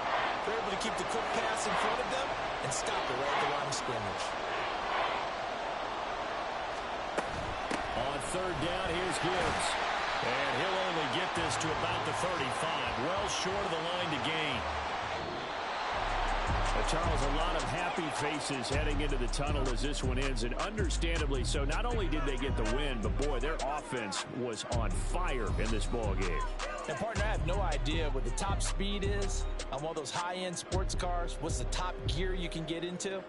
They're able to keep the quick pass in front of them and stop it right at the line of scrimmage. On third down, here's Gibbs. And he'll only get this to about the 35, well short of the line to gain. Charles, a lot of happy faces heading into the tunnel as this one ends, and understandably so. Not only did they get the win, but boy, their offense was on fire in this ball game. And partner, I have no idea what the top speed is on one of those high-end sports cars. What's the top gear you can get into?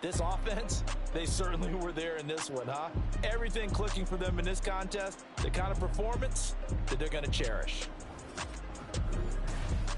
This offense, they certainly were there in this one, huh? Everything clicking for them in this contest, the kind of performance that they're going to cherish.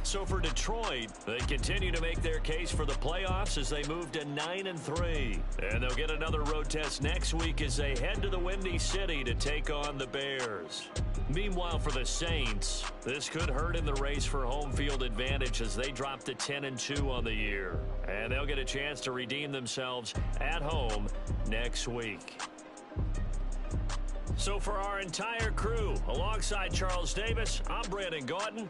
So for Detroit, they continue to make their case for the playoffs as they move to 9-3. And they'll get another road test next week as they head to the Windy City to take on the Bears. Meanwhile, for the Saints, this could hurt in the race for home field advantage as they drop to 10-2 on the year. And they'll get a chance to redeem themselves at home next week. So for our entire crew, alongside Charles Davis, I'm Brandon Gaudin.